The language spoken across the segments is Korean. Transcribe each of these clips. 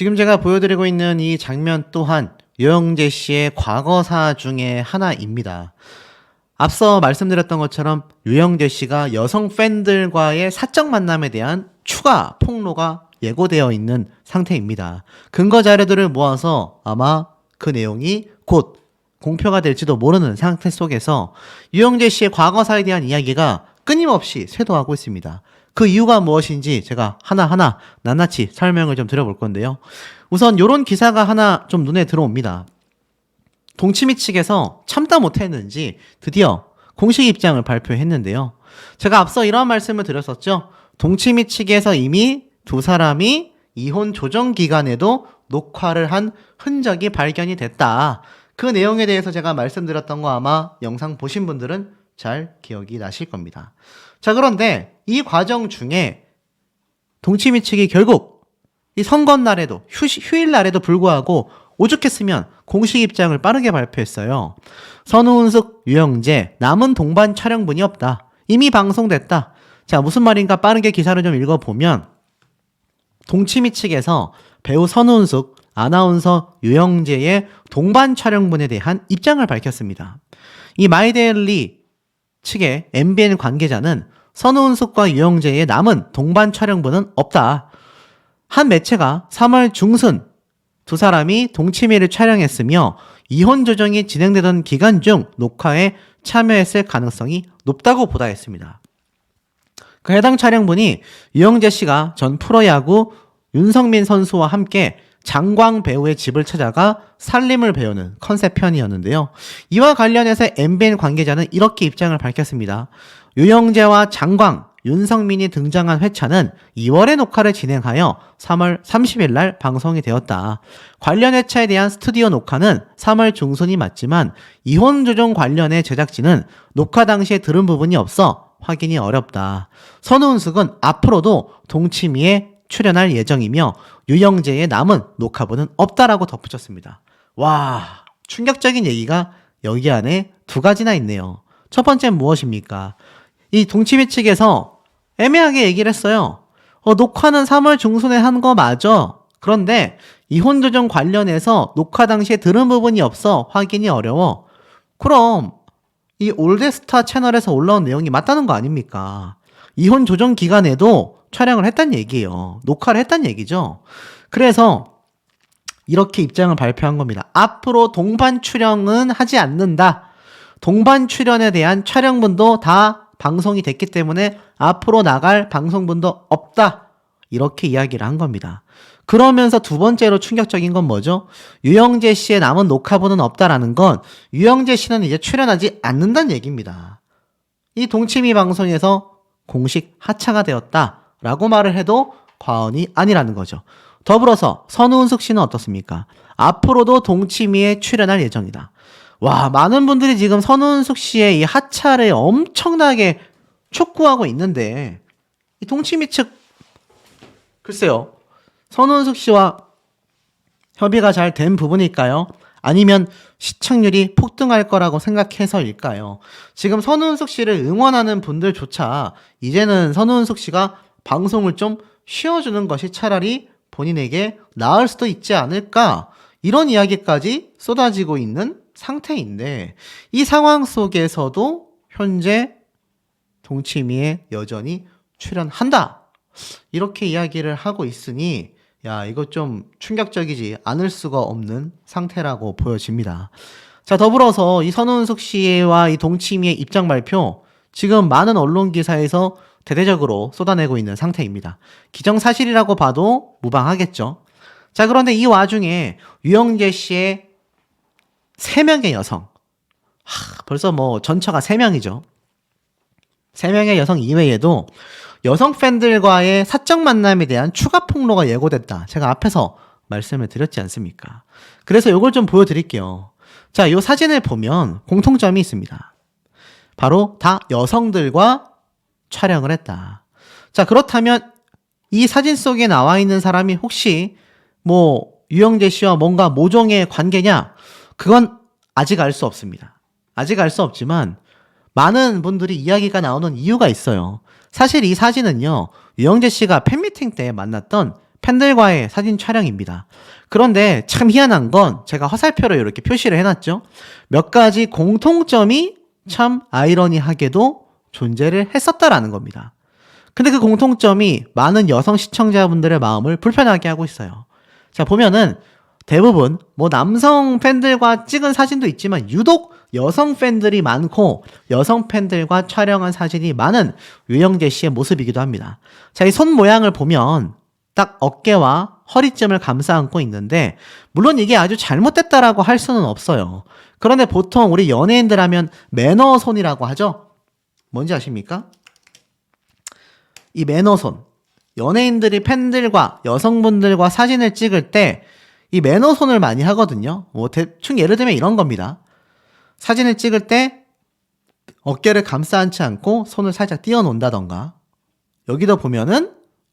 지금 제가 보여드리고 있는 이 장면 또한 유영재 씨의 과거사 중에 하나입니다. 앞서 말씀드렸던 것처럼 유영재 씨가 여성 팬들과의 사적 만남에 대한 추가 폭로가 예고되어 있는 상태입니다. 근거 자료들을 모아서 아마 그 내용이 곧 공표가 될지도 모르는 상태 속에서 유영재 씨의 과거사에 대한 이야기가 끊임없이 쇄도하고 있습니다. 그 이유가 무엇인지 제가 하나하나 낱낱이 설명을 좀 드려볼 건데요. 우선 이런 기사가 하나 좀 눈에 들어옵니다. 동치미 측에서 참다 못했는지 드디어 공식 입장을 발표했는데요. 제가 앞서 이런 말씀을 드렸었죠. 동치미 측에서 이미 두 사람이 이혼 조정 기간에도 녹화를 한 흔적이 발견이 됐다. 그 내용에 대해서 제가 말씀드렸던 거 아마 영상 보신 분들은 잘 기억이 나실 겁니다. 자, 그런데 이 과정 중에 동치미 측이 결국 이 선거날에도 휴일날에도 불구하고 오죽했으면 공식 입장을 빠르게 발표했어요. 선우은숙, 유영재, 남은 동반 촬영분이 없다. 이미 방송됐다. 자, 무슨 말인가 빠르게 기사를 좀 읽어보면 동치미 측에서 배우 선우은숙, 아나운서 유영재의 동반 촬영분에 대한 입장을 밝혔습니다. 이 마이데일리 측의 MBN 관계자는 선우은숙과 유영재의 남은 동반 촬영분은 없다. 한 매체가 3월 중순 두 사람이 동치미를 촬영했으며 이혼 조정이 진행되던 기간 중 녹화에 참여했을 가능성이 높다고 보도했습니다. 그 해당 촬영분이 유영재 씨가 전 프로야구 윤성민 선수와 함께 장광 배우의 집을 찾아가 살림을 배우는 컨셉 편이었는데요. 이와 관련해서 MBN 관계자는 이렇게 입장을 밝혔습니다. 유영재와 장광, 윤성민이 등장한 회차는 2월에 녹화를 진행하여 3월 30일 날 방송이 되었다. 관련 회차에 대한 스튜디오 녹화는 3월 중순이 맞지만 이혼 조정 관련의 제작진은 녹화 당시에 들은 부분이 없어 확인이 어렵다. 선우은숙은 앞으로도 동치미에 출연할 예정이며 유영재의 남은 녹화분은 없다라고 덧붙였습니다. 와, 충격적인 얘기가 여기 안에 두 가지나 있네요. 첫 번째는 무엇입니까? 이 동치미 측에서 애매하게 얘기를 했어요. 녹화는 3월 중순에 한 거 맞아. 그런데 이혼 조정 관련해서 녹화 당시에 들은 부분이 없어 확인이 어려워. 그럼 이 올드스타 채널에서 올라온 내용이 맞다는 거 아닙니까? 이혼 조정 기간에도 촬영을 했단 얘기예요. 녹화를 했단 얘기죠. 그래서 이렇게 입장을 발표한 겁니다. 앞으로 동반 출연은 하지 않는다. 동반 출연에 대한 촬영분도 다 방송이 됐기 때문에 앞으로 나갈 방송분도 없다. 이렇게 이야기를 한 겁니다. 그러면서 두 번째로 충격적인 건 뭐죠? 유영재 씨의 남은 녹화분은 없다라는 건 유영재 씨는 이제 출연하지 않는다는 얘기입니다. 이 동치미 방송에서 공식 하차가 되었다라고 말을 해도 과언이 아니라는 거죠. 더불어서 선우은숙 씨는 어떻습니까? 앞으로도 동치미에 출연할 예정이다. 와, 많은 분들이 지금 선우은숙 씨의 이 하차를 엄청나게 촉구하고 있는데 이 동치미 측 글쎄요. 선우은숙 씨와 협의가 잘 된 부분일까요? 아니면 시청률이 폭등할 거라고 생각해서일까요? 지금 선우은숙 씨를 응원하는 분들조차 이제는 선우은숙 씨가 방송을 좀 쉬어주는 것이 차라리 본인에게 나을 수도 있지 않을까? 이런 이야기까지 쏟아지고 있는 상태인데 이 상황 속에서도 현재 동치미에 여전히 출연한다. 이렇게 이야기를 하고 있으니 야, 이거 좀 충격적이지 않을 수가 없는 상태라고 보여집니다. 자, 더불어서 이 선우은숙 씨와 이 동치미의 입장 발표 지금 많은 언론 기사에서 대대적으로 쏟아내고 있는 상태입니다. 기정사실이라고 봐도 무방하겠죠. 자, 그런데 이 와중에 유영재 씨의 3명의 여성, 벌써 뭐 전처가 3명이죠. 3명의 여성 이외에도 여성 팬들과의 사적 만남에 대한 추가 폭로가 예고됐다. 제가 앞에서 말씀을 드렸지 않습니까? 그래서 이걸 좀 보여드릴게요. 자, 이 사진을 보면 공통점이 있습니다. 바로 다 여성들과 촬영을 했다. 자, 그렇다면 이 사진 속에 나와 있는 사람이 혹시 뭐 유영재 씨와 뭔가 모종의 관계냐? 그건 아직 알 수 없습니다. 아직 알 수 없지만 많은 분들이 이야기가 나오는 이유가 있어요. 사실 이 사진은요, 유영재 씨가 팬미팅 때 만났던 팬들과의 사진 촬영입니다. 그런데 참 희한한 건 제가 화살표로 이렇게 표시를 해놨죠. 몇 가지 공통점이 참 아이러니하게도 존재를 했었다라는 겁니다. 근데 그 공통점이 많은 여성 시청자분들의 마음을 불편하게 하고 있어요. 자, 보면은 대부분 뭐 남성 팬들과 찍은 사진도 있지만 유독 여성 팬들이 많고 여성 팬들과 촬영한 사진이 많은 유영재 씨의 모습이기도 합니다. 자, 이 손 모양을 보면 딱 어깨와 허리쯤을 감싸 안고 있는데 물론 이게 아주 잘못됐다라고 할 수는 없어요. 그런데 보통 우리 연예인들 하면 매너손이라고 하죠. 뭔지 아십니까? 이 매너손. 연예인들이 팬들과 여성분들과 사진을 찍을 때 이 매너손을 많이 하거든요. 뭐 대충 예를 들면 이런 겁니다. 사진을 찍을 때 어깨를 감싸 안지 않고 손을 살짝 띄워놓는다던가, 여기도 보면은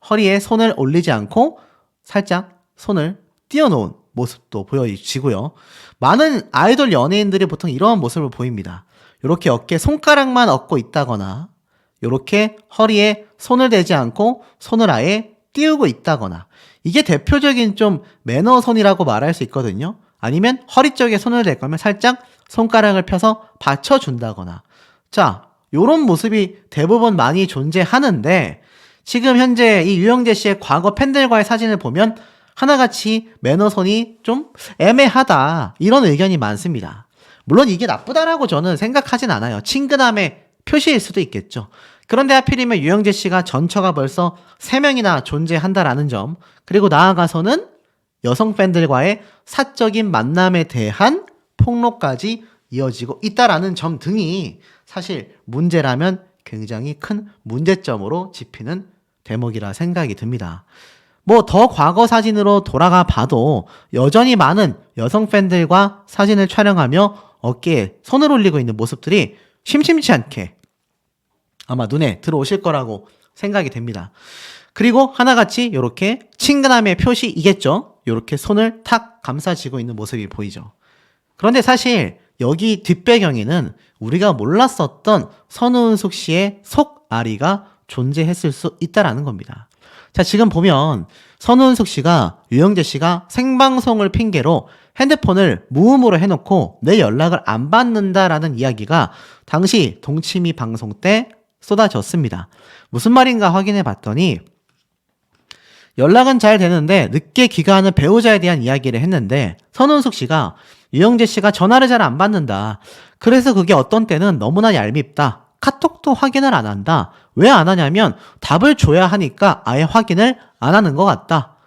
허리에 손을 올리지 않고 살짝 손을 띄워놓은 모습도 보여지고요. 많은 아이돌 연예인들이 보통 이러한 모습을 보입니다. 이렇게 어깨에 손가락만 얹고 있다거나, 이렇게 허리에 손을 대지 않고 손을 아예 띄우고 있다거나, 이게 대표적인 좀 매너손이라고 말할 수 있거든요. 아니면 허리 쪽에 손을 댈 거면 살짝 손가락을 펴서 받쳐준다거나. 자, 요런 모습이 대부분 많이 존재하는데 지금 현재 이 유영재 씨의 과거 팬들과의 사진을 보면 하나같이 매너손이 좀 애매하다, 이런 의견이 많습니다. 물론 이게 나쁘다라고 저는 생각하진 않아요. 친근함의 표시일 수도 있겠죠. 그런데 하필이면 유영재 씨가 전처가 벌써 3명이나 존재한다라는 점, 그리고 나아가서는 여성 팬들과의 사적인 만남에 대한 폭로까지 이어지고 있다라는 점 등이 사실 문제라면 굉장히 큰 문제점으로 짚히는 대목이라 생각이 듭니다. 뭐 더 과거 사진으로 돌아가 봐도 여전히 많은 여성 팬들과 사진을 촬영하며 어깨에 손을 올리고 있는 모습들이 심심치 않게 아마 눈에 들어오실 거라고 생각이 됩니다. 그리고 하나같이 이렇게 친근함의 표시이겠죠. 이렇게 손을 탁 감싸쥐고 있는 모습이 보이죠. 그런데 사실 여기 뒷배경에는 우리가 몰랐었던 선우은숙 씨의 속앓이가 존재했을 수 있다라는 겁니다. 자, 지금 보면 선우은숙 씨가 유영재 씨가 생방송을 핑계로 핸드폰을 무음으로 해놓고 내 연락을 안 받는다라는 이야기가 당시 동치미 방송 때 쏟아졌습니다. 무슨 말인가 확인해 봤더니 연락은 잘 되는데 늦게 귀가하는 배우자에 대한 이야기를 했는데 선은숙 씨가 유영재 씨가 전화를 잘 안 받는다. 그래서 그게 어떤 때는 너무나 얄밉다. 카톡도 확인을 안 한다. 왜 안 하냐면 답을 줘야 하니까 아예 확인을 안 하는 것 같다.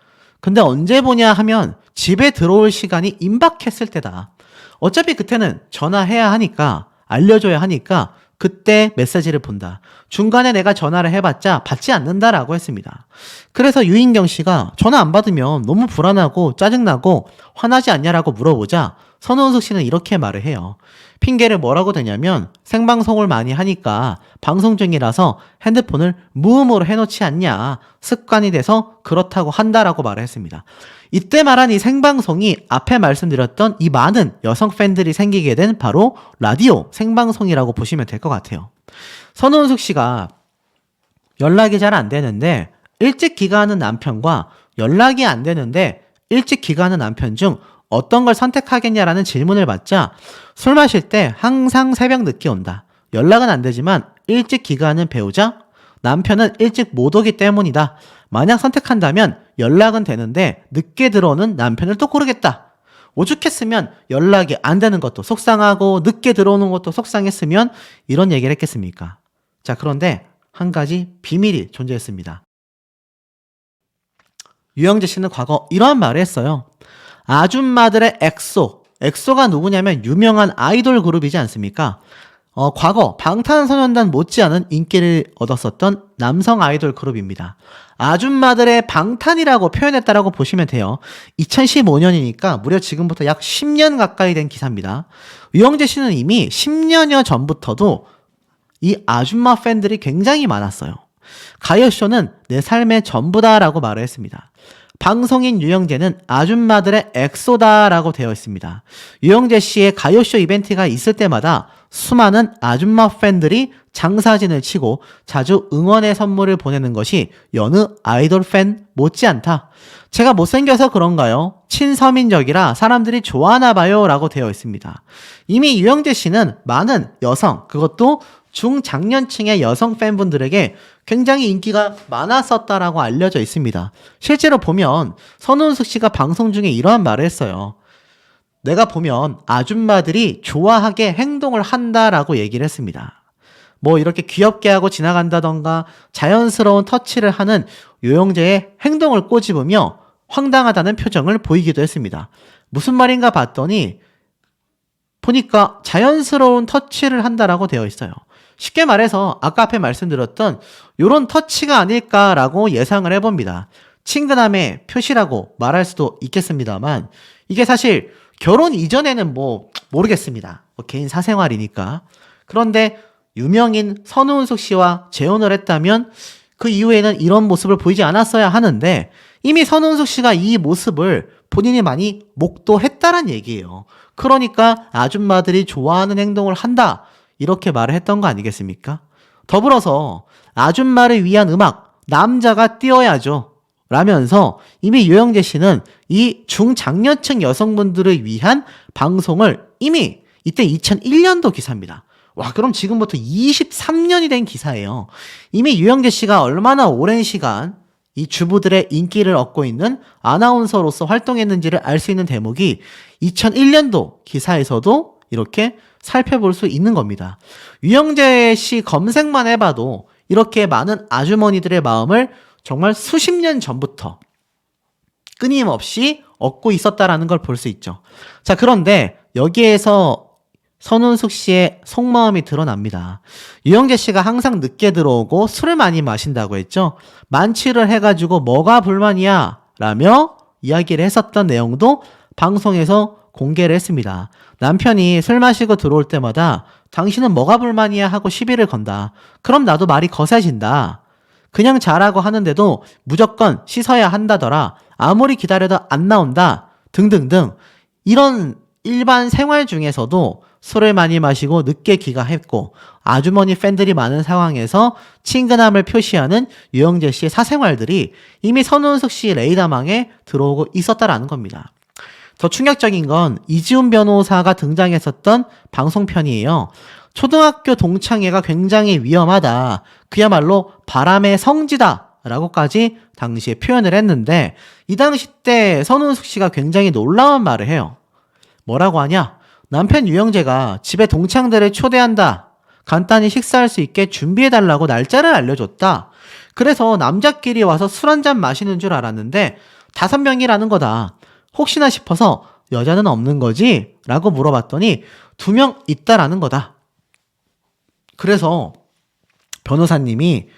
근데 언제 보냐 하면 집에 들어올 시간이 임박했을 때다. 어차피 그때는 전화해야 하니까, 알려줘야 하니까 그때 메시지를 본다. 중간에 내가 전화를 해봤자 받지 않는다라고 했습니다. 그래서 유인경 씨가 전화 안 받으면 너무 불안하고 짜증나고 화나지 않냐라고 물어보자 선우은숙 씨는 이렇게 말을 해요. 핑계를 뭐라고 대냐면 생방송을 많이 하니까 방송 중이라서 핸드폰을 무음으로 해놓지 않냐, 습관이 돼서 그렇다고 한다라고 말을 했습니다. 이때 말한 이 생방송이 앞에 말씀드렸던 이 많은 여성 팬들이 생기게 된 바로 라디오 생방송이라고 보시면 될 것 같아요. 선우은숙 씨가 연락이 잘 안 되는데 일찍 귀가하는 남편과 연락이 안 되는데 일찍 귀가하는 남편 중 어떤 걸 선택하겠냐라는 질문을 받자 술 마실 때 항상 새벽 늦게 온다. 연락은 안 되지만 일찍 귀가하는 배우자? 남편은 일찍 못 오기 때문이다. 만약 선택한다면 연락은 되는데 늦게 들어오는 남편을 또 고르겠다. 오죽했으면 연락이 안 되는 것도 속상하고 늦게 들어오는 것도 속상했으면 이런 얘기를 했겠습니까? 자, 그런데 한 가지 비밀이 존재했습니다. 유영재 씨는 과거 이러한 말을 했어요. 아줌마들의 엑소가 누구냐면 유명한 아이돌 그룹이지 않습니까? 과거 방탄소년단 못지않은 인기를 얻었었던 남성 아이돌 그룹입니다. 아줌마들의 방탄이라고 표현했다라고 보시면 돼요. 2015년이니까 무려 지금부터 약 10년 가까이 된 기사입니다. 유영재 씨는 이미 10년여 전부터도 이 아줌마 팬들이 굉장히 많았어요. 가요쇼는 내 삶의 전부다라고 말을 했습니다. 방송인 유영재는 아줌마들의 엑소다라고 되어 있습니다. 유영재 씨의 가요쇼 이벤트가 있을 때마다 수많은 아줌마 팬들이 장사진을 치고 자주 응원의 선물을 보내는 것이 여느 아이돌 팬 못지않다. 제가 못생겨서 그런가요? 친서민적이라 사람들이 좋아하나 봐요 라고 되어 있습니다. 이미 유영재 씨는 많은 여성, 그것도 중장년층의 여성 팬분들에게 굉장히 인기가 많았었다라고 알려져 있습니다. 실제로 보면 선우은숙 씨가 방송 중에 이러한 말을 했어요. 내가 보면 아줌마들이 좋아하게 행동을 한다라고 얘기를 했습니다. 뭐 이렇게 귀엽게 하고 지나간다던가 자연스러운 터치를 하는 유영재의 행동을 꼬집으며 황당하다는 표정을 보이기도 했습니다. 무슨 말인가 봤더니 보니까 자연스러운 터치를 한다라고 되어 있어요. 쉽게 말해서 아까 앞에 말씀드렸던 이런 터치가 아닐까라고 예상을 해봅니다. 친근함의 표시라고 말할 수도 있겠습니다만 이게 사실 결혼 이전에는 뭐 모르겠습니다. 뭐 개인 사생활이니까. 그런데 유명인 선우은숙 씨와 재혼을 했다면 그 이후에는 이런 모습을 보이지 않았어야 하는데 이미 선우은숙 씨가 이 모습을 본인이 많이 목도했다란 얘기예요. 그러니까 아줌마들이 좋아하는 행동을 한다. 이렇게 말을 했던 거 아니겠습니까? 더불어서 아줌마를 위한 음악, 남자가 띄워야죠. 라면서 이미 유영재 씨는 이 중장년층 여성분들을 위한 방송을 이미 이때 2001년도 기사입니다. 와, 그럼 지금부터 23년이 된 기사예요. 이미 유영재 씨가 얼마나 오랜 시간 이 주부들의 인기를 얻고 있는 아나운서로서 활동했는지를 알 수 있는 대목이 2001년도 기사에서도 이렇게 살펴볼 수 있는 겁니다. 유영재 씨 검색만 해봐도 이렇게 많은 아주머니들의 마음을 정말 수십 년 전부터 끊임없이 얻고 있었다라는 걸 볼 수 있죠. 자, 그런데 여기에서 선우은숙 씨의 속마음이 드러납니다. 유영재 씨가 항상 늦게 들어오고 술을 많이 마신다고 했죠. 만취를 해가지고 뭐가 불만이야? 라며 이야기를 했었던 내용도 방송에서 공개를 했습니다. 남편이 술 마시고 들어올 때마다 당신은 뭐가 불만이야 하고 시비를 건다. 그럼 나도 말이 거세진다. 그냥 자라고 하는데도 무조건 씻어야 한다더라. 아무리 기다려도 안 나온다. 등등등. 이런 일반 생활 중에서도 술을 많이 마시고 늦게 귀가했고 아주머니 팬들이 많은 상황에서 친근함을 표시하는 유영재 씨의 사생활들이 이미 선우은숙 씨 레이더망에 들어오고 있었다라는 겁니다. 더 충격적인 건 이지훈 변호사가 등장했었던 방송편이에요. 초등학교 동창회가 굉장히 위험하다. 그야말로 바람의 성지다. 라고까지 당시에 표현을 했는데 이 당시 때 선우은숙 씨가 굉장히 놀라운 말을 해요. 뭐라고 하냐? 남편 유영재가 집에 동창들을 초대한다. 간단히 식사할 수 있게 준비해달라고 날짜를 알려줬다. 그래서 남자끼리 와서 술 한잔 마시는 줄 알았는데 5명이라는 거다. 혹시나 싶어서 여자는 없는 거지? 라고 물어봤더니 2명 있다라는 거다. 그래서 변호사님이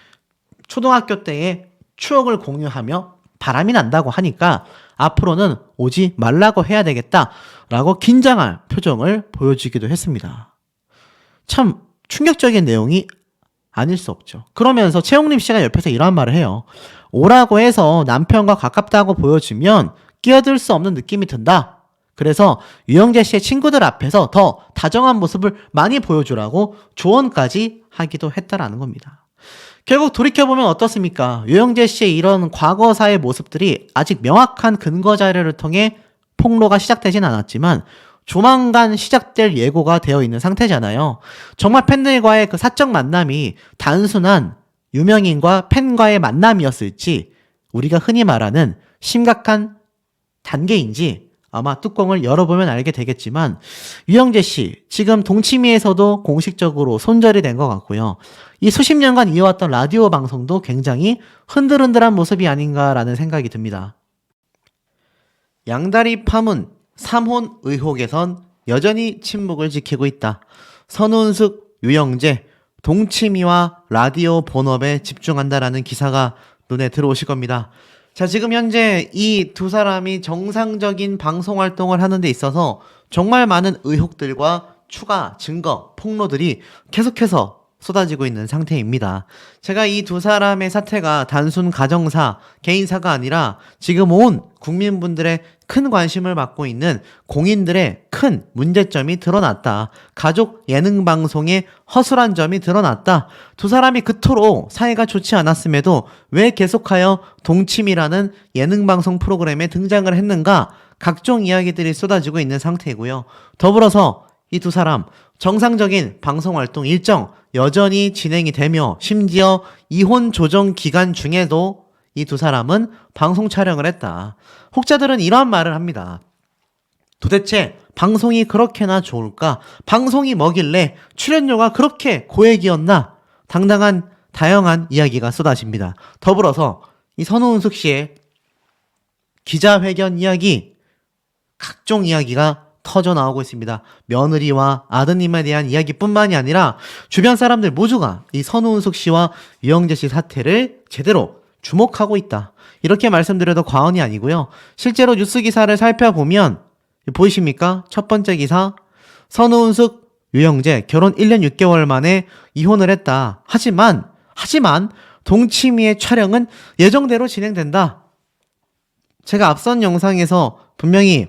초등학교 때의 추억을 공유하며 바람이 난다고 하니까 앞으로는 오지 말라고 해야 되겠다라고 긴장한 표정을 보여주기도 했습니다. 참 충격적인 내용이 아닐 수 없죠. 그러면서 최홍림 씨가 옆에서 이런 말을 해요. 오라고 해서 남편과 가깝다고 보여주면 끼어들 수 없는 느낌이 든다. 그래서 유영재 씨의 친구들 앞에서 더 다정한 모습을 많이 보여주라고 조언까지 하기도 했다라는 겁니다. 결국 돌이켜보면 어떻습니까? 유영재 씨의 이런 과거사의 모습들이 아직 명확한 근거 자료를 통해 폭로가 시작되진 않았지만 조만간 시작될 예고가 되어 있는 상태잖아요. 정말 팬들과의 그 사적 만남이 단순한 유명인과 팬과의 만남이었을지 우리가 흔히 말하는 심각한 단계인지 아마 뚜껑을 열어보면 알게 되겠지만 유영재 씨 지금 동치미에서도 공식적으로 손절이 된 것 같고요. 이 수십 년간 이어왔던 라디오 방송도 굉장히 흔들흔들한 모습이 아닌가라는 생각이 듭니다. 양다리 파문 3혼 의혹에선 여전히 침묵을 지키고 있다. 선우은숙, 유영재, 동치미와 라디오 본업에 집중한다라는 기사가 눈에 들어오실 겁니다. 자, 지금 현재 이 두 사람이 정상적인 방송 활동을 하는 데 있어서 정말 많은 의혹들과 추가 증거, 폭로들이 계속해서 쏟아지고 있는 상태입니다. 제가 이 두 사람의 사태가 단순 가정사, 개인사가 아니라 지금 온 국민분들의 큰 관심을 받고 있는 공인들의 큰 문제점이 드러났다. 가족 예능 방송의 허술한 점이 드러났다. 두 사람이 그토록 사이가 좋지 않았음에도 왜 계속하여 동침이라는 예능 방송 프로그램에 등장을 했는가? 각종 이야기들이 쏟아지고 있는 상태이고요. 더불어서 이 두 사람 정상적인 방송 활동 일정 여전히 진행이 되며 심지어 이혼 조정 기간 중에도 이 두 사람은 방송 촬영을 했다. 혹자들은 이러한 말을 합니다. 도대체 방송이 그렇게나 좋을까? 방송이 뭐길래 출연료가 그렇게 고액이었나? 당당한 다양한 이야기가 쏟아집니다. 더불어서 이 선우은숙 씨의 기자회견 이야기, 각종 이야기가 터져 나오고 있습니다. 며느리와 아드님에 대한 이야기뿐만이 아니라 주변 사람들 모두가 이 선우은숙 씨와 유영재 씨 사태를 제대로 주목하고 있다. 이렇게 말씀드려도 과언이 아니고요. 실제로 뉴스 기사를 살펴보면 보이십니까? 첫 번째 기사, 선우은숙, 유영재 결혼 1년 6개월 만에 이혼을 했다. 하지만 동치미의 촬영은 예정대로 진행된다. 제가 앞선 영상에서 분명히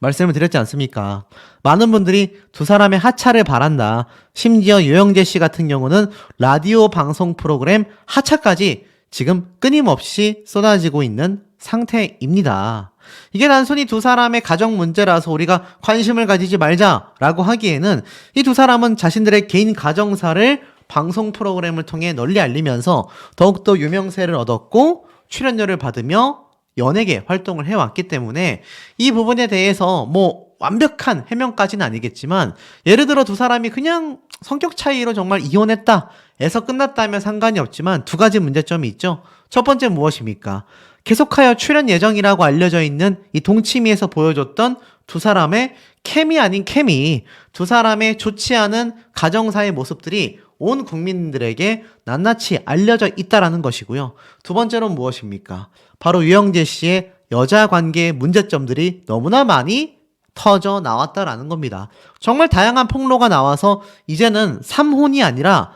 말씀을 드렸지 않습니까? 많은 분들이 두 사람의 하차를 바란다. 심지어 유영재 씨 같은 경우는 라디오 방송 프로그램 하차까지 지금 끊임없이 쏟아지고 있는 상태입니다. 이게 단순히 두 사람의 가정 문제라서 우리가 관심을 가지지 말자라고 하기에는 이 두 사람은 자신들의 개인 가정사를 방송 프로그램을 통해 널리 알리면서 더욱더 유명세를 얻었고 출연료를 받으며 연예계 활동을 해왔기 때문에 이 부분에 대해서 완벽한 해명까지는 아니겠지만 예를 들어 두 사람이 그냥 성격 차이로 정말 이혼했다 에서 끝났다면 상관이 없지만 두 가지 문제점이 있죠. 첫 번째 무엇입니까? 계속하여 출연 예정이라고 알려져 있는 이 동치미에서 보여줬던 두 사람의 케미 아닌 케미, 두 사람의 좋지 않은 가정사의 모습들이 온 국민들에게 낱낱이 알려져 있다라는 것이고요. 두 번째로는 무엇입니까? 바로 유영재 씨의 여자 관계의 문제점들이 너무나 많이 터져 나왔다라는 겁니다. 정말 다양한 폭로가 나와서 이제는 3혼이 아니라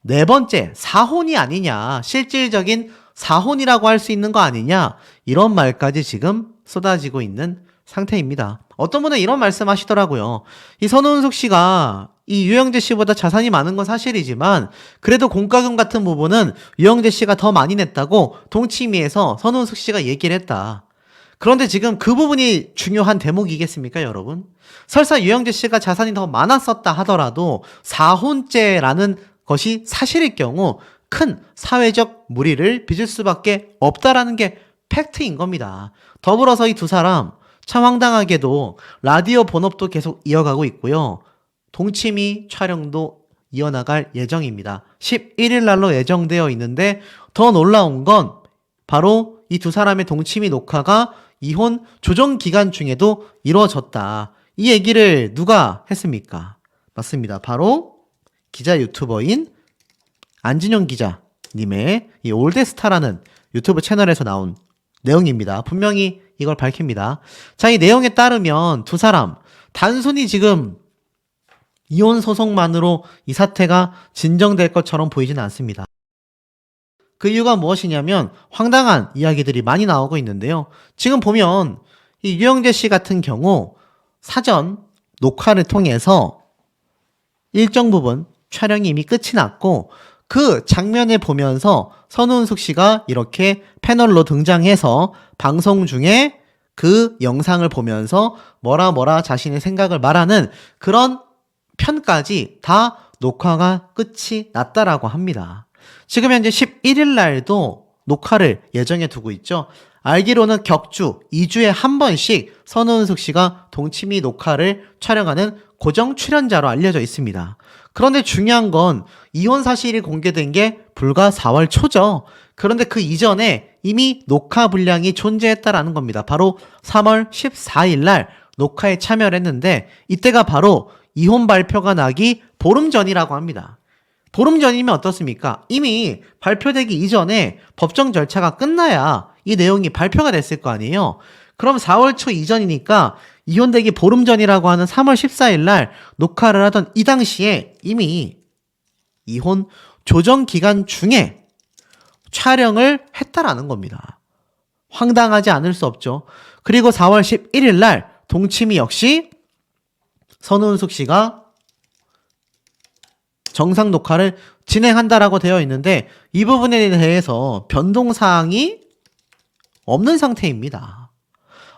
네 번째 4혼이 아니냐, 실질적인 4혼이라고 할 수 있는 거 아니냐, 이런 말까지 지금 쏟아지고 있는 상태입니다. 어떤 분은 이런 말씀 하시더라고요. 이 선우은숙 씨가 이 유영재 씨보다 자산이 많은 건 사실이지만 그래도 공과금 같은 부분은 유영재 씨가 더 많이 냈다고 동치미에서 선우은숙 씨가 얘기를 했다. 그런데 지금 그 부분이 중요한 대목이겠습니까, 여러분? 설사 유영재 씨가 자산이 더 많았었다 하더라도 4혼죄라는 것이 사실일 경우 큰 사회적 무리를 빚을 수밖에 없다라는 게 팩트인 겁니다. 더불어서 이 두 사람 참 황당하게도 라디오 본업도 계속 이어가고 있고요. 동치미 촬영도 이어나갈 예정입니다. 11일 날로 예정되어 있는데 더 놀라운 건 바로 이 두 사람의 동치미 녹화가 이혼 조정 기간 중에도 이루어졌다. 이 얘기를 누가 했습니까? 맞습니다. 바로 기자 유튜버인 안진영 기자님의 이 올드스타라는 유튜브 채널에서 나온 내용입니다. 분명히 이걸 밝힙니다. 자, 이 내용에 따르면 두 사람 단순히 지금 이혼 소송만으로 이 사태가 진정될 것처럼 보이지는 않습니다. 그 이유가 무엇이냐면 황당한 이야기들이 많이 나오고 있는데요. 지금 보면 이 유영재 씨 같은 경우 사전 녹화를 통해서 일정 부분 촬영이 이미 끝이 났고 그 장면을 보면서 선우은숙 씨가 이렇게 패널로 등장해서 방송 중에 그 영상을 보면서 뭐라 자신의 생각을 말하는 그런 편까지 다 녹화가 끝이 났다라고 합니다. 지금 현재 11일 날도 녹화를 예정해 두고 있죠. 알기로는 격주 2주에 한 번씩 선우은숙 씨가 동치미 녹화를 촬영하는 고정 출연자로 알려져 있습니다. 그런데 중요한 건 이혼 사실이 공개된 게 불과 4월 초죠. 그런데 그 이전에 이미 녹화 분량이 존재했다라는 겁니다. 바로 3월 14일 날 녹화에 참여를 했는데 이때가 바로 이혼 발표가 나기 보름 전이라고 합니다. 보름 전이면 어떻습니까? 이미 발표되기 이전에 법정 절차가 끝나야 이 내용이 발표가 됐을 거 아니에요. 그럼 4월 초 이전이니까 이혼되기 보름 전이라고 하는 3월 14일 날 녹화를 하던 이 당시에 이미 이혼 조정 기간 중에 촬영을 했다라는 겁니다. 황당하지 않을 수 없죠. 그리고 4월 11일 날 동치미 역시 선우은숙 씨가 정상 녹화를 진행한다라고 되어 있는데 이 부분에 대해서 변동사항이 없는 상태입니다.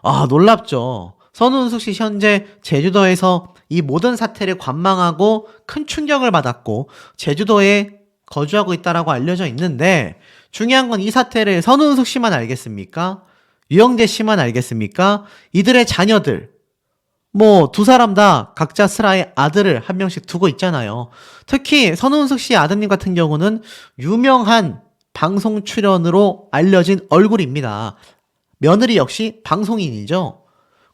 아, 놀랍죠. 선우은숙 씨 현재 제주도에서 이 모든 사태를 관망하고 큰 충격을 받았고 제주도에 거주하고 있다라고 알려져 있는데 중요한 건 이 사태를 선우은숙 씨만 알겠습니까? 유영재 씨만 알겠습니까? 이들의 자녀들 뭐 두 사람 다 각자 슬하에 아들을 한 명씩 두고 있잖아요. 특히 선우은숙 씨 아드님 같은 경우는 유명한 방송 출연으로 알려진 얼굴입니다. 며느리 역시 방송인이죠.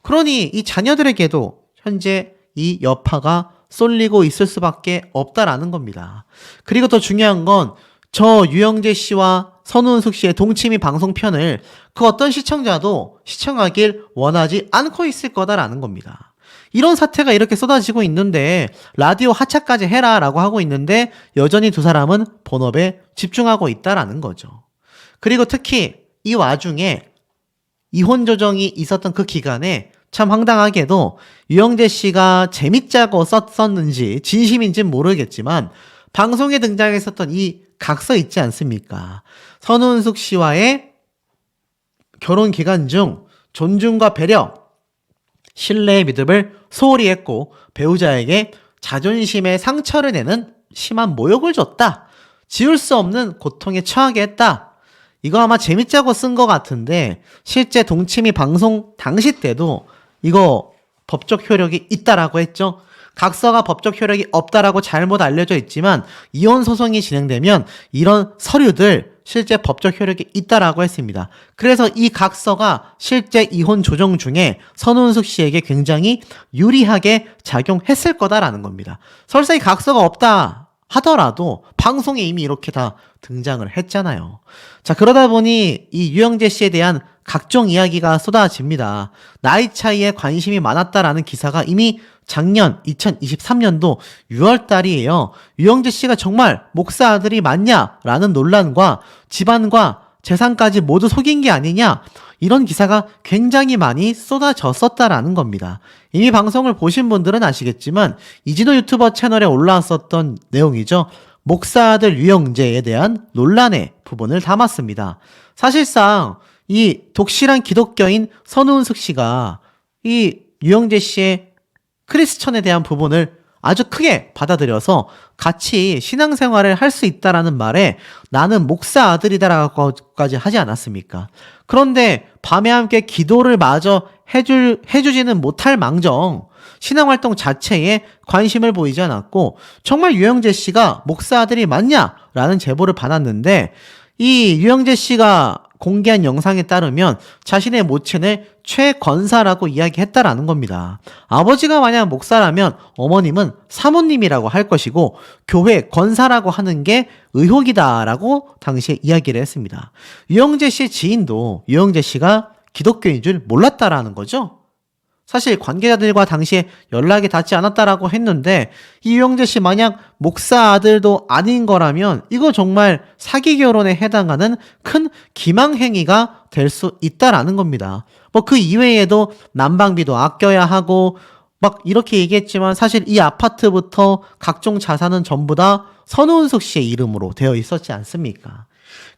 그러니 이 자녀들에게도 현재 이 여파가 쏠리고 있을 수밖에 없다라는 겁니다. 그리고 더 중요한 건 저 유영재 씨와 선우은숙 씨의 동치미 방송편을 그 어떤 시청자도 시청하길 원하지 않고 있을 거다라는 겁니다. 이런 사태가 이렇게 쏟아지고 있는데 라디오 하차까지 해라 라고 하고 있는데 여전히 두 사람은 본업에 집중하고 있다라는 거죠. 그리고 특히 이 와중에 이혼 조정이 있었던 그 기간에 참 황당하게도 유영재 씨가 재밌자고 썼는지 진심인지는 모르겠지만 방송에 등장했었던 이 각서 있지 않습니까? 선우은숙 씨와의 결혼 기간 중 존중과 배려, 신뢰의 믿음을 소홀히 했고 배우자에게 자존심에 상처를 내는 심한 모욕을 줬다. 지울 수 없는 고통에 처하게 했다. 이거 아마 재밌자고 쓴 것 같은데 실제 동치미 방송 당시 때도 이거 법적 효력이 있다라고 했죠. 각서가 법적 효력이 없다라고 잘못 알려져 있지만 이혼 소송이 진행되면 이런 서류들 실제 법적 효력이 있다라고 했습니다. 그래서 이 각서가 실제 이혼 조정 중에 선우은숙 씨에게 굉장히 유리하게 작용했을 거다라는 겁니다. 설사 이 각서가 없다 하더라도 방송에 이미 이렇게 다 등장을 했잖아요. 자, 그러다 보니 이 유영재 씨에 대한 각종 이야기가 쏟아집니다. 나이 차이에 관심이 많았다라는 기사가 이미 작년 2023년도 6월 달이에요. 유영재 씨가 정말 목사 아들이 맞냐라는 논란과 집안과 재산까지 모두 속인 게 아니냐 이런 기사가 굉장히 많이 쏟아졌었다라는 겁니다. 이미 방송을 보신 분들은 아시겠지만 이진호 유튜버 채널에 올라왔었던 내용이죠. 목사 아들 유영재에 대한 논란의 부분을 담았습니다. 사실상 이 독실한 기독교인 선우은숙 씨가 이 유영재 씨의 크리스천에 대한 부분을 아주 크게 받아들여서 같이 신앙생활을 할 수 있다라는 말에 나는 목사 아들이다라고까지 하지 않았습니까? 그런데 밤에 함께 기도를 마저 해주지는 못할 망정 신앙활동 자체에 관심을 보이지 않았고 정말 유영재 씨가 목사 아들이 맞냐라는 제보를 받았는데 이 유영재 씨가 공개한 영상에 따르면 자신의 모친을 최권사라고 이야기했다라는 겁니다. 아버지가 만약 목사라면 어머님은 사모님이라고 할 것이고 교회 권사라고 하는 게 의혹이다라고 당시에 이야기를 했습니다. 유영재 씨 지인도 유영재 씨가 기독교인 줄 몰랐다라는 거죠. 사실 관계자들과 당시에 연락이 닿지 않았다라고 했는데 이 유영재 씨 만약 목사 아들도 아닌 거라면 이거 정말 사기 결혼에 해당하는 큰 기망행위가 될 수 있다라는 겁니다. 뭐 그 이외에도 난방비도 아껴야 하고 막 이렇게 얘기했지만 사실 이 아파트부터 각종 자산은 전부 다 선우은숙 씨의 이름으로 되어 있었지 않습니까?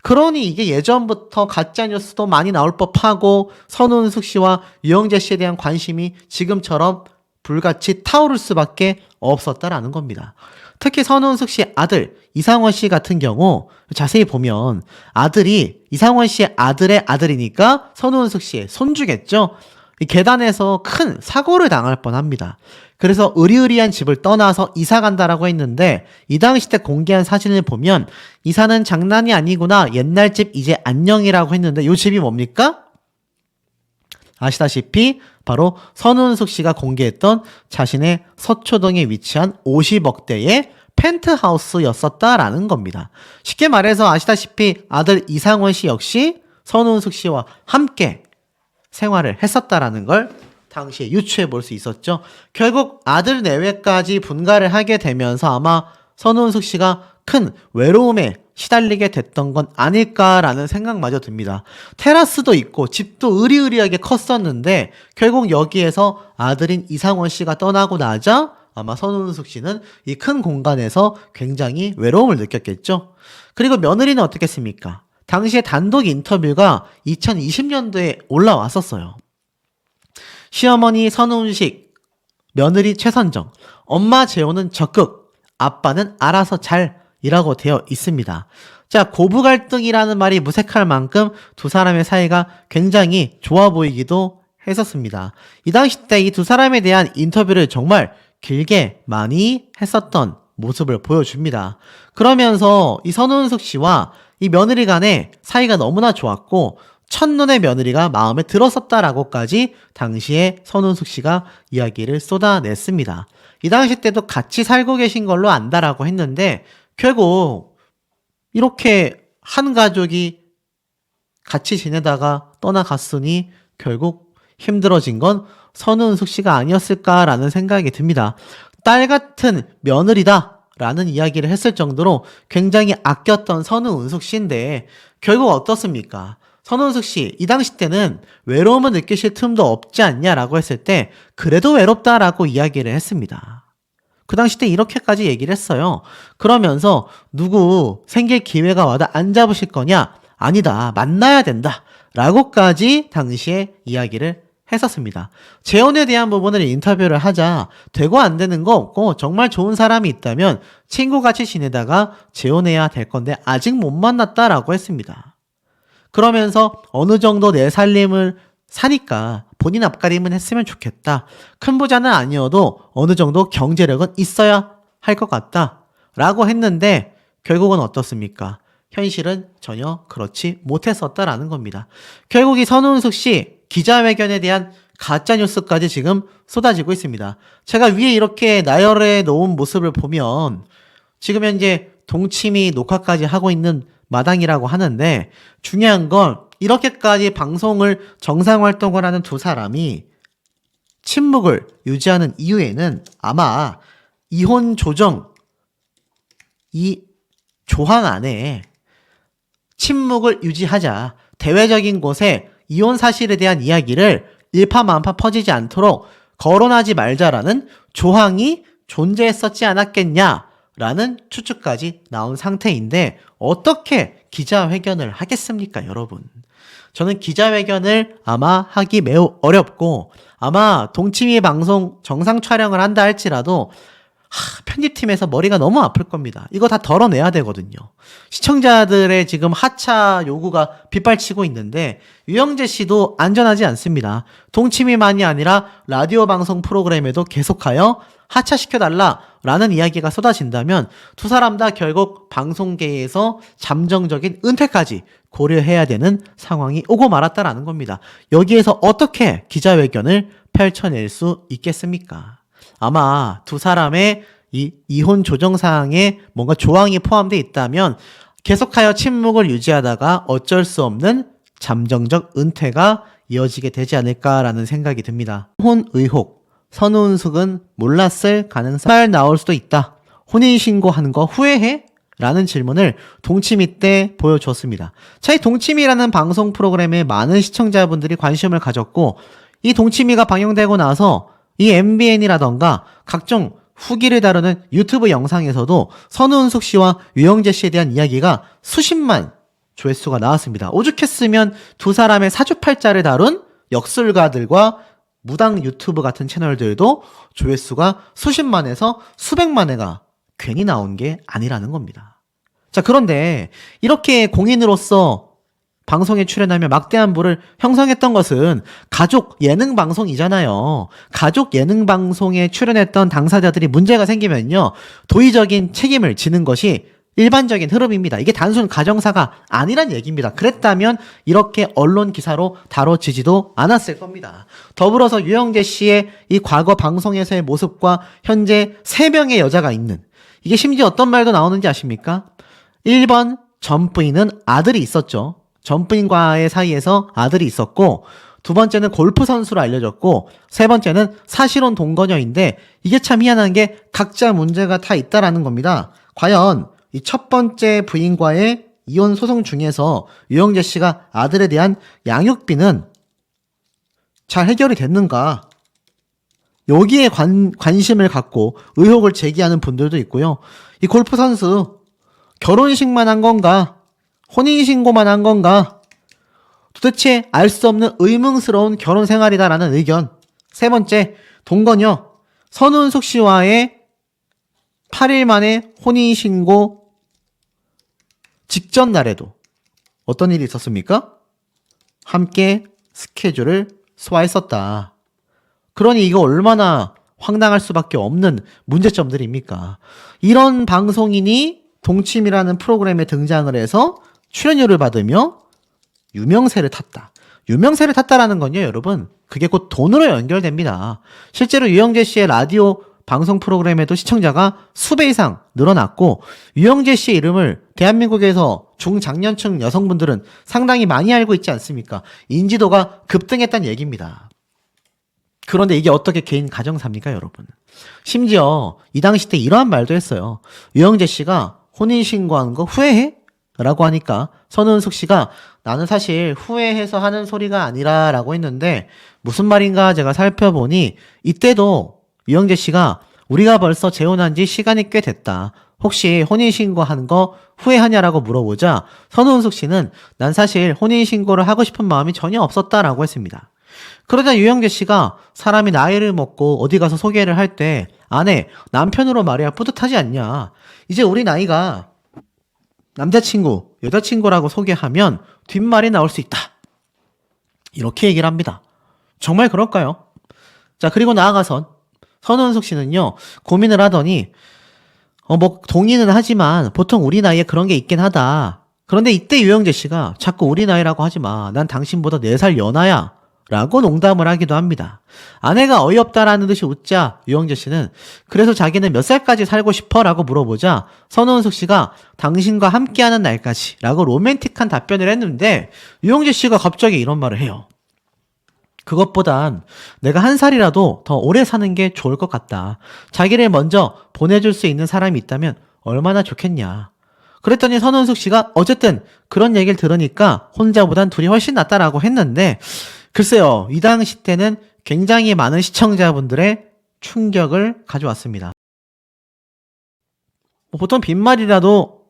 그러니 이게 예전부터 가짜뉴스도 많이 나올 법하고 선우은숙 씨와 유영재 씨에 대한 관심이 지금처럼 불같이 타오를 수밖에 없었다라는 겁니다. 특히 선우은숙 씨 아들 이상원 씨 같은 경우 자세히 보면 아들이 이상원 씨의 아들의 아들이니까 선우은숙 씨의 손주겠죠. 이 계단에서 큰 사고를 당할 뻔합니다. 그래서 으리으리한 집을 떠나서 이사 간다라고 했는데 이 당시 때 공개한 사진을 보면 이사는 장난이 아니구나 옛날 집 이제 안녕이라고 했는데 이 집이 뭡니까? 아시다시피 바로 선우은숙 씨가 공개했던 자신의 서초동에 위치한 50억대의 펜트하우스였었다라는 겁니다. 쉽게 말해서 아시다시피 아들 이상원 씨 역시 선우은숙 씨와 함께 생활을 했었다라는 걸 당시에 유추해 볼 수 있었죠. 결국 아들 내외까지 분가를 하게 되면서 아마 선우은숙 씨가 큰 외로움에 시달리게 됐던 건 아닐까라는 생각마저 듭니다. 테라스도 있고 집도 으리으리하게 컸었는데 결국 여기에서 아들인 이상원 씨가 떠나고 나자 아마 선우은숙 씨는 이 큰 공간에서 굉장히 외로움을 느꼈겠죠. 그리고 며느리는 어떻겠습니까? 당시에 단독 인터뷰가 2020년도에 올라왔었어요. 시어머니 선우은식, 며느리 최선정, 엄마 재혼은 적극, 아빠는 알아서 잘 이라고 되어 있습니다. 자, 고부 갈등이라는 말이 무색할 만큼 두 사람의 사이가 굉장히 좋아 보이기도 했었습니다. 이 당시 때 이 두 사람에 대한 인터뷰를 정말 길게 많이 했었던 모습을 보여줍니다. 그러면서 이 선우은숙 씨와 이 며느리 간의 사이가 너무나 좋았고 첫눈에 며느리가 마음에 들었었다라고까지 당시에 선우은숙 씨가 이야기를 쏟아냈습니다. 이 당시 때도 같이 살고 계신 걸로 안다라고 했는데 결국 이렇게 한 가족이 같이 지내다가 떠나갔으니 결국 힘들어진 건 선우은숙 씨가 아니었을까라는 생각이 듭니다. 딸 같은 며느리다 라는 이야기를 했을 정도로 굉장히 아꼈던 선우은숙 씨인데 결국 어떻습니까? 선우은숙 씨, 이 당시 때는 외로움을 느끼실 틈도 없지 않냐라고 했을 때 그래도 외롭다라고 이야기를 했습니다. 그 당시 때 이렇게까지 얘기를 했어요. 그러면서 누구 생길 기회가 와도 안 잡으실 거냐? 아니다. 만나야 된다. 라고까지 당시에 이야기를 했었습니다. 재혼에 대한 부분을 인터뷰를 하자 되고 안 되는 거 없고 정말 좋은 사람이 있다면 친구같이 지내다가 재혼해야 될 건데 아직 못 만났다라고 했습니다. 그러면서 어느 정도 내 살림을 사니까 본인 앞가림은 했으면 좋겠다. 큰 부자는 아니어도 어느 정도 경제력은 있어야 할 것 같다. 라고 했는데 결국은 어떻습니까? 현실은 전혀 그렇지 못했었다라는 겁니다. 결국 이 선우은숙 씨 기자회견에 대한 가짜뉴스까지 지금 쏟아지고 있습니다. 제가 위에 이렇게 나열해 놓은 모습을 보면 지금 현재 동치미 녹화까지 하고 있는 마당이라고 하는데 중요한 건 이렇게까지 방송을 정상활동을 하는 두 사람이 침묵을 유지하는 이유에는 아마 이혼 조정 이 조항 안에 침묵을 유지하자 대외적인 곳에 이혼 사실에 대한 이야기를 일파만파 퍼지지 않도록 거론하지 말자라는 조항이 존재했었지 않았겠냐라는 추측까지 나온 상태인데 어떻게 기자회견을 하겠습니까, 여러분? 저는 기자회견을 아마 하기 매우 어렵고 아마 동치미 방송 정상 촬영을 한다 할지라도 편집팀에서 머리가 너무 아플 겁니다. 이거 다 덜어내야 되거든요. 시청자들의 지금 하차 요구가 빗발치고 있는데 유영재 씨도 안전하지 않습니다. 동치미만이 아니라 라디오 방송 프로그램에도 계속하여 하차시켜달라라는 이야기가 쏟아진다면 두 사람 다 결국 방송계에서 잠정적인 은퇴까지 고려해야 되는 상황이 오고 말았다라는 겁니다. 여기에서 어떻게 기자회견을 펼쳐낼 수 있겠습니까? 아마 두 사람의 이 이혼 조정사항에 뭔가 조항이 포함되어 있다면 계속하여 침묵을 유지하다가 어쩔 수 없는 잠정적 은퇴가 이어지게 되지 않을까라는 생각이 듭니다. 혼 의혹, 선우은숙은 몰랐을 가능성이 나올 수도 있다. 혼인신고하는 거 후회해? 라는 질문을 동치미 때 보여줬습니다. 이 동치미라는 방송 프로그램에 많은 시청자분들이 관심을 가졌고 이 동치미가 방영되고 나서 이 MBN이라던가 각종 후기를 다루는 유튜브 영상에서도 선우은숙 씨와 유영재 씨에 대한 이야기가 수십만 조회수가 나왔습니다. 오죽했으면 두 사람의 사주팔자를 다룬 역술가들과 무당 유튜브 같은 채널들도 조회수가 수십만에서 수백만회가 괜히 나온 게 아니라는 겁니다. 자, 그런데 이렇게 공인으로서 방송에 출연하며 막대한 부를 형성했던 것은 가족 예능 방송이잖아요. 가족 예능 방송에 출연했던 당사자들이 문제가 생기면요, 도의적인 책임을 지는 것이 일반적인 흐름입니다. 이게 단순 가정사가 아니란 얘기입니다. 그랬다면 이렇게 언론 기사로 다뤄지지도 않았을 겁니다. 더불어서 유영재 씨의 이 과거 방송에서의 모습과 현재 3명의 여자가 있는, 이게 심지어 어떤 말도 나오는지 아십니까? 1번 전 부인은 아들이 있었죠. 전 부인과의 사이에서 아들이 있었고, 두 번째는 골프 선수로 알려졌고, 세 번째는 사실혼 동거녀인데 이게 참 희한한 게 각자 문제가 다 있다라는 겁니다. 과연 이 첫 번째 부인과의 이혼 소송 중에서 유영재 씨가 아들에 대한 양육비는 잘 해결이 됐는가? 여기에 관심을 갖고 의혹을 제기하는 분들도 있고요. 이 골프 선수 결혼식만 한 건가? 혼인신고만 한 건가? 도대체 알 수 없는 의문스러운 결혼 생활이다라는 의견. 세 번째, 동거녀 선운숙 씨와의 8일 만에 혼인신고 직전 날에도 어떤 일이 있었습니까? 함께 스케줄을 소화했었다. 그러니 이거 얼마나 황당할 수밖에 없는 문제점들입니까? 이런 방송인이 동침이라는 프로그램에 등장을 해서 출연료를 받으며 유명세를 탔다. 유명세를 탔다라는 건요, 여러분. 그게 곧 돈으로 연결됩니다. 실제로 유영재 씨의 라디오 방송 프로그램에도 시청자가 수배 이상 늘어났고, 유영재 씨의 이름을 대한민국에서 중장년층 여성분들은 상당히 많이 알고 있지 않습니까? 인지도가 급등했다는 얘기입니다. 그런데 이게 어떻게 개인 가정사입니까, 여러분? 심지어 이 당시 때 이러한 말도 했어요. 유영재 씨가 혼인신고한 거 후회해? 라고 하니까 선은숙 씨가 나는 사실 후회해서 하는 소리가 아니라 라고 했는데 무슨 말인가 제가 살펴보니 이때도 유영재 씨가 우리가 벌써 재혼한 지 시간이 꽤 됐다. 혹시 혼인신고한 거 후회하냐라고 물어보자 선은숙 씨는 난 사실 혼인신고를 하고 싶은 마음이 전혀 없었다라고 했습니다. 그러자 유영재 씨가 사람이 나이를 먹고 어디 가서 소개를 할 때 아내, 남편으로 말해야 뿌듯하지 않냐. 이제 우리 나이가 남자친구, 여자친구라고 소개하면 뒷말이 나올 수 있다. 이렇게 얘기를 합니다. 정말 그럴까요? 자, 그리고 나아가선 선은숙 씨는요, 고민을 하더니, 동의는 하지만 보통 우리 나이에 그런 게 있긴 하다. 그런데 이때 유영재 씨가 자꾸 우리 나이라고 하지 마. 난 당신보다 4살 연하야. 라고 농담을 하기도 합니다. 아내가 어이없다라는 듯이 웃자 유영재 씨는 그래서 자기는 몇 살까지 살고 싶어? 라고 물어보자 선우은숙 씨가 당신과 함께하는 날까지 라고 로맨틱한 답변을 했는데 유영재 씨가 갑자기 이런 말을 해요. 그것보단 내가 1살이라도 더 오래 사는 게 좋을 것 같다. 자기를 먼저 보내줄 수 있는 사람이 있다면 얼마나 좋겠냐. 그랬더니 선은숙 씨가 어쨌든 그런 얘기를 들으니까 혼자보단 둘이 훨씬 낫다라고 했는데 글쎄요, 이 당시 때는 굉장히 많은 시청자분들의 충격을 가져왔습니다. 보통 빈말이라도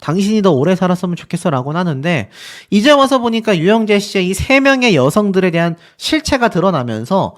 당신이 더 오래 살았으면 좋겠어 라고는 하는데 이제 와서 보니까 유영재 씨의 이 3명의 여성들에 대한 실체가 드러나면서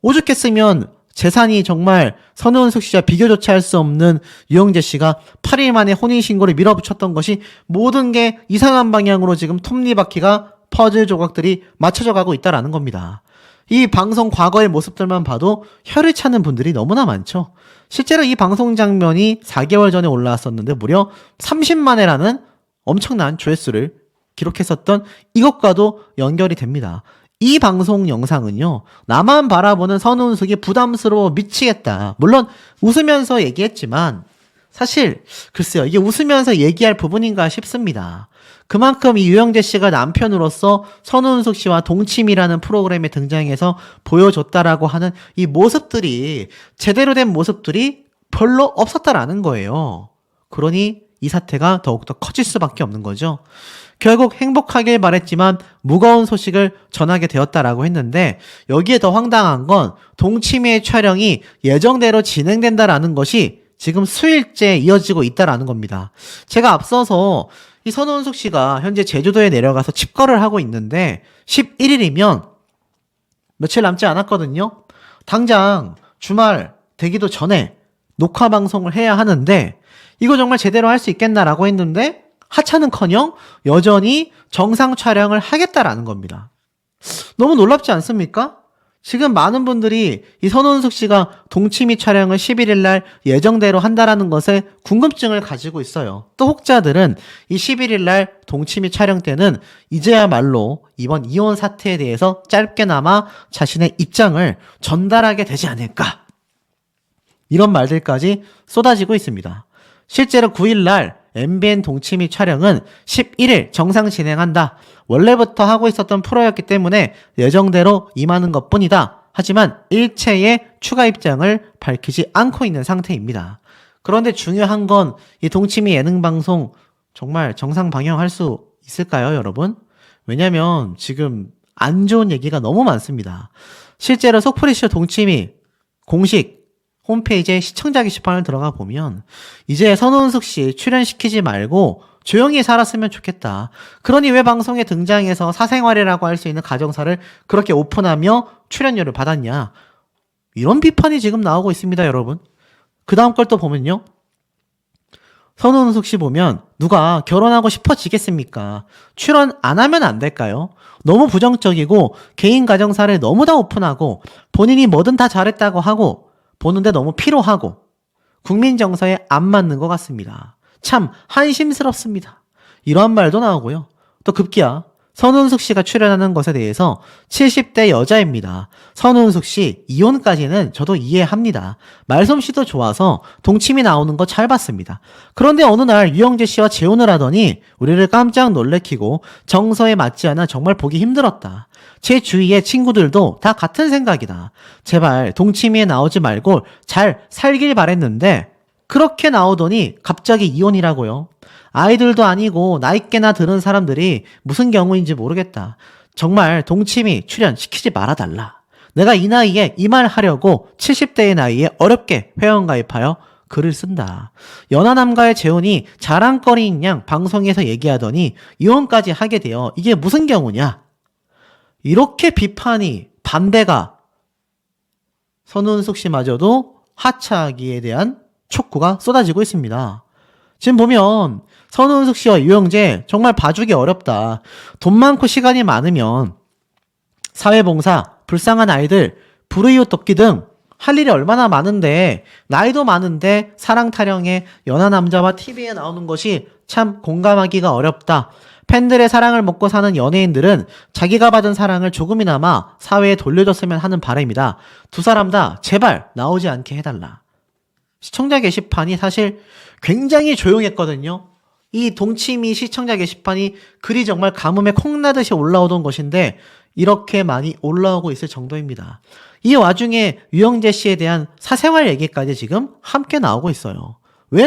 오죽했으면 재산이 정말 선우은숙 씨와 비교조차 할 수 없는 유영재 씨가 8일 만에 혼인신고를 밀어붙였던 것이 모든 게 이상한 방향으로 지금 톱니바퀴가 퍼즐 조각들이 맞춰져 가고 있다라는 겁니다. 이 방송 과거의 모습들만 봐도 혀를 차는 분들이 너무나 많죠. 실제로 이 방송 장면이 4개월 전에 올라왔었는데 무려 30만 회라는 엄청난 조회수를 기록했었던 이것과도 연결이 됩니다. 이 방송 영상은요, 나만 바라보는 선우은숙이 부담스러워 미치겠다. 물론 웃으면서 얘기했지만 사실 글쎄요, 이게 웃으면서 얘기할 부분인가 싶습니다. 그만큼 이 유영재 씨가 남편으로서 선우은숙 씨와 동침이라는 프로그램에 등장해서 보여줬다라고 하는 이 모습들이 제대로 된 모습들이 별로 없었다라는 거예요. 그러니 이 사태가 더욱더 커질 수밖에 없는 거죠. 결국 행복하길 바랬지만 무거운 소식을 전하게 되었다라고 했는데 여기에 더 황당한 건 동치미의 촬영이 예정대로 진행된다라는 것이 지금 수일째 이어지고 있다라는 겁니다. 제가 앞서서 이 선우은숙 씨가 현재 제주도에 내려가서 집거를 하고 있는데 11일이면 며칠 남지 않았거든요. 당장 주말 되기도 전에 녹화 방송을 해야 하는데 이거 정말 제대로 할 수 있겠나라고 했는데 하차는커녕 여전히 정상 촬영을 하겠다라는 겁니다. 너무 놀랍지 않습니까? 지금 많은 분들이 이 선우은숙 씨가 동치미 촬영을 11일 날 예정대로 한다라는 것에 궁금증을 가지고 있어요. 또 혹자들은 이 11일 날 동치미 촬영 때는 이제야말로 이번 이혼 사태에 대해서 짧게나마 자신의 입장을 전달하게 되지 않을까. 이런 말들까지 쏟아지고 있습니다. 실제로 9일 날 MBN 동치미 촬영은 11일 정상 진행한다. 원래부터 하고 있었던 프로였기 때문에 예정대로 임하는 것뿐이다. 하지만 일체의 추가 입장을 밝히지 않고 있는 상태입니다. 그런데 중요한 건 이 동치미 예능 방송 정말 정상 방영할 수 있을까요, 여러분? 왜냐면 지금 안 좋은 얘기가 너무 많습니다. 실제로 속풀이쇼 동치미 공식 홈페이지에 시청자 게시판을 들어가 보면 이제 선우은숙 씨 출연시키지 말고 조용히 살았으면 좋겠다. 그러니 왜 방송에 등장해서 사생활이라고 할 수 있는 가정사를 그렇게 오픈하며 출연료를 받았냐. 이런 비판이 지금 나오고 있습니다, 여러분. 그 다음 걸 또 보면요. 선우은숙 씨 보면 누가 결혼하고 싶어지겠습니까? 출연 안 하면 안 될까요? 너무 부정적이고 개인 가정사를 너무 다 오픈하고 본인이 뭐든 다 잘했다고 하고 보는데 너무 피로하고 국민 정서에 안 맞는 것 같습니다. 참 한심스럽습니다. 이러한 말도 나오고요. 또 급기야 선우은숙 씨가 출연하는 것에 대해서 70대 여자입니다. 선우은숙 씨 이혼까지는 저도 이해합니다. 말솜씨도 좋아서 동침이 나오는 거 잘 봤습니다. 그런데 어느 날 유영재 씨와 재혼을 하더니 우리를 깜짝 놀래키고 정서에 맞지 않아 정말 보기 힘들었다. 제 주위의 친구들도 다 같은 생각이다. 제발 동치미에 나오지 말고 잘 살길 바랬는데 그렇게 나오더니 갑자기 이혼이라고요. 아이들도 아니고 나이 꽤나 들은 사람들이 무슨 경우인지 모르겠다. 정말 동치미 출연시키지 말아달라. 내가 이 나이에 이 말 하려고 70대의 나이에 어렵게 회원가입하여 글을 쓴다. 연하남과의 재혼이 자랑거리인 양 방송에서 얘기하더니 이혼까지 하게 되어 이게 무슨 경우냐. 이렇게 비판이 반대가 선우은숙 씨마저도 하차하기에 대한 촉구가 쏟아지고 있습니다. 지금 보면 선우은숙 씨와 유영재 정말 봐주기 어렵다. 돈 많고 시간이 많으면 사회봉사, 불쌍한 아이들, 불우이웃 돕기 등 할 일이 얼마나 많은데 나이도 많은데 사랑 타령에 연하 남자와 TV에 나오는 것이 참 공감하기가 어렵다. 팬들의 사랑을 먹고 사는 연예인들은 자기가 받은 사랑을 조금이나마 사회에 돌려줬으면 하는 바람이다. 두 사람 다 제발 나오지 않게 해달라. 시청자 게시판이 사실 굉장히 조용했거든요. 이 동치미 시청자 게시판이 글이 정말 가뭄에 콩나듯이 올라오던 것인데 이렇게 많이 올라오고 있을 정도입니다. 이 와중에 유영재 씨에 대한 사생활 얘기까지 지금 함께 나오고 있어요.